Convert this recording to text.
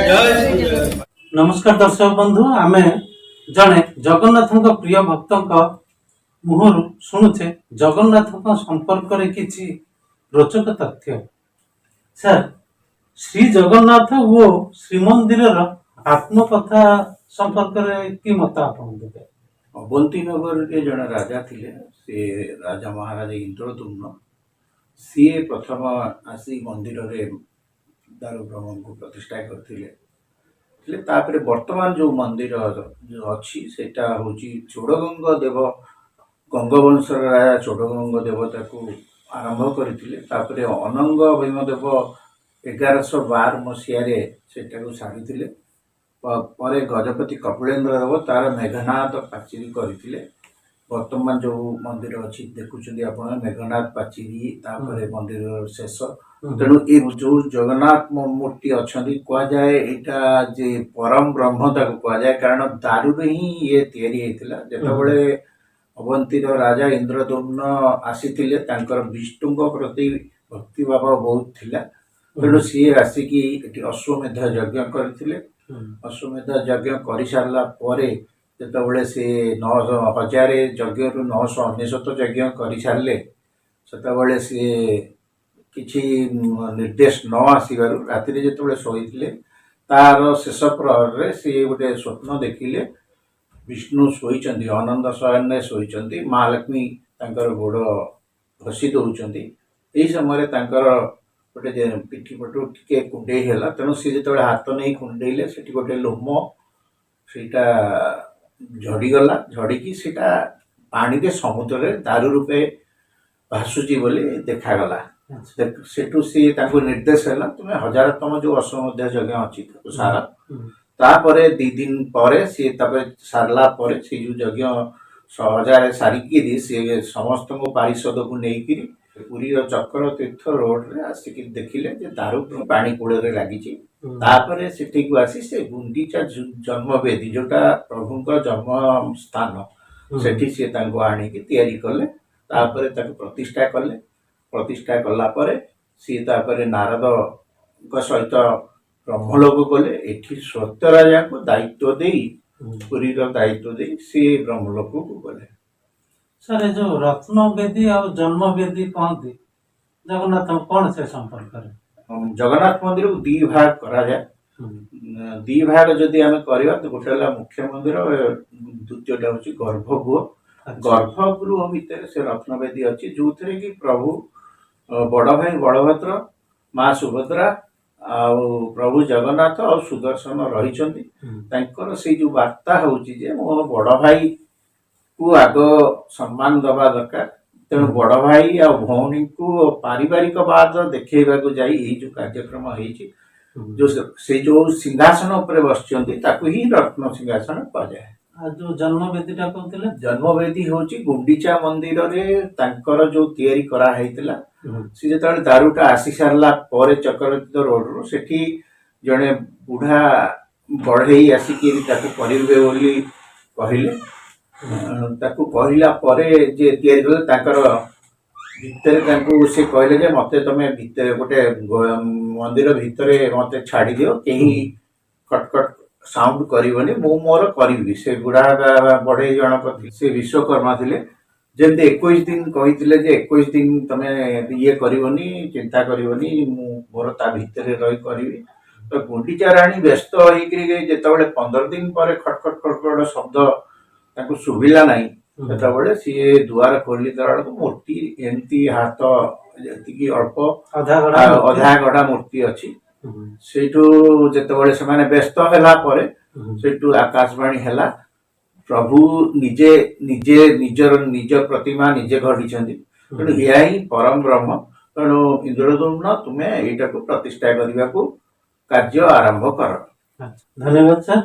नमस्कार दर्शक बंधु आम जड़े जगन्नाथ प्रिय भक्त मुहर शुणुचे जगन्नाथ संपर्क में किसी रोचक तथ्य। सर, श्री जगन्नाथ वो श्रीमंदिर आत्मकथा संपर्क में कि मत आप देते? अवंती नगर के जड़े राजा थे से राजा महाराज इंद्रदुम्न सी प्रथम आसी मंदिर दारु ब्रह्म को प्रतिष्ठा करते। वर्तमान जो मंदिर जो अच्छी सेटा हूँ चोड़गंग देव गंगवंश राजा चोड़गंग देवता को आरंभ करते। अनंग भीमदेव 1112 मसीह से सारी पर गजपति कपिलेन्द्र देव तार मेघनाथ पाचेरी करते। वर्तमान जो मंदिर अच्छी देखुं आप मेघनाथ पाचेरी तापर मंदिर शेष तेणु ये जो जगन्नाथ मूर्ति अच्छा कहुए यहाँ जे परम ब्रह्म कहुए कारण दारू ही ये जिते अवंतीर राजा इंद्रदुम्न आसी विष्णु प्रति भक्ति भाव बहुत थिला। तेणु सी आसिकी अश्वमेध यज्ञ करते। अश्वमेध यज्ञ कर सारा जिते सी 9000 यज्ञ रु 999 यज्ञ कर सारे से सी किसी निर्देश न आसबार राति जो शोते तार शेष प्रहर सी गोटे स्वप्न देखिले विष्णु शोचती आनंद शयन शोचती महालक्ष्मी गोड़ घसी दौरान यही समय गोटे पिठी पटू टे कुंडे तेणु सी जो हाथ नहीं कुंडेले से गोटे लोम सेटा झड़गला झड़ी सेटा पानी के समुद्र दारू रूपे भासुची बोली देखगला। सेठू सी निर्देश है तुम्हें 1000तम जो अश्वमेध यज्ञ अच्छी सारा तापर 2 दिन पर सी सारला सी जो यज्ञ 1000 सारिकी सी समस्त पारिषद को लेकिन पुरी चक्र तीर्थ रोड रे आसिक देखिले दारू पानी कूल लगी से आसी से गुंडीचा जन्मवेदी जोटा प्रभु जन्म स्थान सेठी सी आणिकी तैयारी कले प्रतिष्ठा कले। प्रतिष्ठा कलापर सी नारद सहित ब्रह्मलोक गले एठी सत्य राजा को दायित्व दे पुरी दायित्व दे सी ब्रह्मलोक को गले। सर जो रत्न वेदी और जन्म वेदी कहती जगन्नाथ कौन से संपर्क है? जगन्नाथ मंदिर को 2 भाग करा जाए। 2 भाग जदि आम करवा तो गोटे मुख्य मंदिर द्वितीयटा हूँ गर्भगृह। गर्भगृह भितर से रत्नवेदी अच्छी जो थे कि प्रभु बड़ भाई बलभद्र माँ सुभद्रा प्रभु जगन्नाथ और सुदर्शन रही से जो वार्ता हूँ मो बड़ भाई को आग सम्मान दबा दरकार तेणु बड़ भाई आ भौणी को पारिवारिक बाद देखा जाई जो कार्यक्रम होती जो से जो सिंहासन उपर बस ही रत्न सिंहासन कहुए। जो जन्मवेदीटा कहते जन्मवेदी हूँ गुंडीचा मंदिर रे तांकर जो तैयारी करा हैतिला सी जो दारूटा आसी सारा पर चक्रतीर्थ रोड रू सेठी जड़े बुढ़ा बढ़ई आसिकी करेंगे बोली कहले कहला जे तैयारी कले तांकर भितर से कहले जे मते तमे भितर गोटे मंदिर भितर मते छाड़ी दियो कहीं कटकट साउंड करनी मु मोर करी से बुढ़ा बढ़ई जनक से विश्वकर्मा थे जमी 21 दिन कही 21 दिन तमें ये करनी चिंता करनी मोर ता भितर रही करी तो गुंडीचा राणी व्यस्त होते 15 दिन पर खटखट खटखट शब्द शुभिला ना से सी दुआर खोली बेलू मूर्ति एमती हाथ जी अल्प अधा गढ़ा मूर्ति अच्छी सेठू जिते से व्यस्त है आकाशवाणी है प्रभु निजे निजे निजर निज प्रतिमा निजे गढ़ी तेणु यह ही परम ब्रह्म तेणु इंद्रदुम्न तुम्हें यहाँ को प्रतिष्ठा करने को कार्य आरंभ कर। धन्यवाद सर।